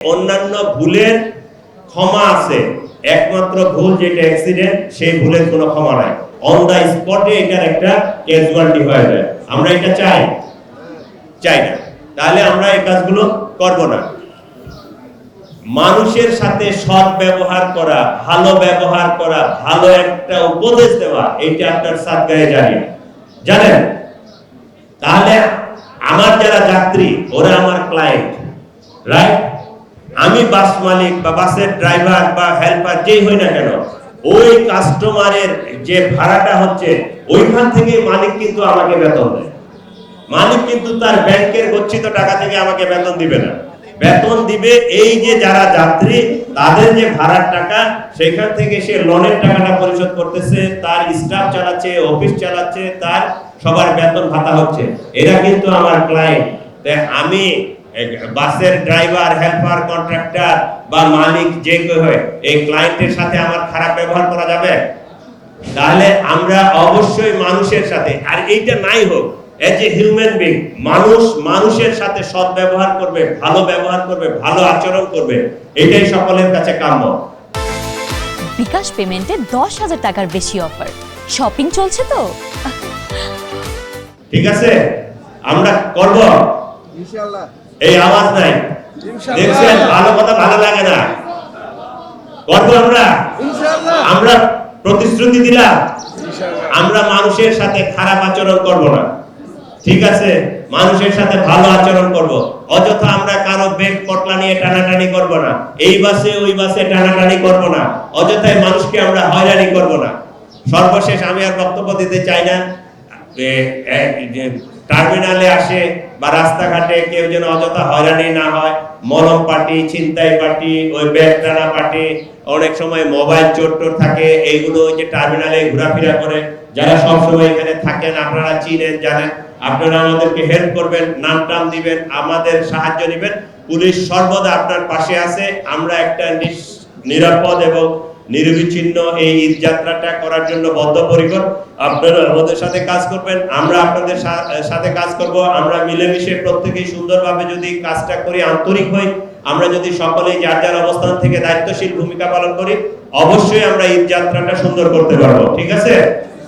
অন্যান্য ভুলের ক্ষমা আছে, একমাত্র ভুল যেটা অ্যাক্সিডেন্ট, সেই ভুলের কোনো ক্ষমা নাই। অন দা স্পটে এটার একটা ক্যাজুয়ালিটি হয়ে যায়। আমরা এটা চাই না। তাহলে আমরা এই কাজগুলো করব না। মানুষের সাথে সৎ ব্যবহার করা, ভালো ব্যবহার করা, ভালো একটা উপদেশ দেওয়া, এইটা আপনার সাদগায়ে জারিয়া, জানেন? তাহলে আমার যারা যাত্রী, ওরা আমার ক্লায়েন্ট, রাইট? আমি বাস মালিক বা বাসের ড্রাইভার বা হেল্পার যেই হই না কেন, ওই কাস্টমারের যে ভাড়াটা হচ্ছে ওইখান থেকে মালিক কিন্তু আমাকে বেতন দেয়। মালিক কিন্তু তার ব্যাংকের গচ্ছিত টাকা থেকে আমাকে বেতন দিবে না। বেতন দিবে এই যে যারা যাত্রী, তাদের যে ভাড়ার টাকা, সেখান থেকে সে লোনের টাকাটা পরিশোধ করতেছে, তার স্টাফ চালাচ্ছে, অফিস চালাচ্ছে, তার সবার বেতন ভাতা হচ্ছে। এরা কিন্তু আমার ক্লায়েন্ট। তাই আমি বাসের ড্রাইভার, হেল্পার, কন্ট্রাক্টর বা মালিক যে কেউ হয়, এই ক্লায়েন্টের সাথে আমার খারাপ ব্যবহার করা যাবে? তাহলে আমরা অবশ্যই মানুষের সাথে, আর এইটা নাই হোক, এজ এ হিউম্যান বিং, মানুষের সাথে সৎ ব্যবহার করবে, ভালো ব্যবহার করবে, ভালো আচরণ করবে, এটাই সকলের কাছে কাম্য। বিকাশ পেমেন্টে 10,000 টাকার বেশি অফার, শপিং চলছে তো। ঠিক আছে, আমরা করব ইনশাআল্লাহ। এই আওয়াজ নাই, দেখছেন? ভালো কথা ভালো লাগে না, করব আমরা ইনশাআল্লাহ। আমরা প্রতিশ্রুতি দিলাম, ইনশাআল্লাহ। আমরা মানুষের সাথে খারাপ আচরণ করব না। ঠিক আছে, মানুষের সাথে ভালো আচরণ করব। অযথা আমরা কারো ব্যাগ পটলা নিয়ে টানাটানি করব না, এই বাসে ওই বাসে টানাটানি করব না, অযথাই মানুষকে আমরা হয়রানি করব না। সর্বশেষ আমি আর বক্তব্য দিতে চাই না। টার্মিনালে আসে বা রাস্তাঘাটে কেউ যেন অযথা হয়রানি না হয়। মলম পার্টি, ছিনতাই পার্টি, ওই ব্যাগ টানা পার্টি, অনেক সময় মোবাইল চোর টোর থাকে, এইগুলো ওই যে টার্মিনালে ঘোরাফেরা করে। যারা সবসময় এখানে থাকেন, আপনারা চিনেন, জানেন, আপনারা আমাদেরকে হেল্প করবেন, নাম টাম দিবেন, আমাদের সাহায্য নেবেন। পুলিশ সর্বদা আপনার পাশে আছে। আমরা একটা নিরাপদ এবং নির্বিচ্ছিন্ন এই ঈদ যাত্রাটা করার জন্য বদ্ধপরিকর। আপনারা আমাদের সাথে কাজ করবেন, আমরা আপনাদের সাথে কাজ করব। আমরা মিলেমিশে প্রত্যেকেই সুন্দরভাবে যদি কাজটা করি, আন্তরিক হই, আমরা যদি সকলেই যার যার অবস্থান থেকে দায়িত্বশীল ভূমিকা পালন করি, অবশ্যই আমরা ঈদ যাত্রাটা সুন্দর করতে পারবো। ঠিক আছে?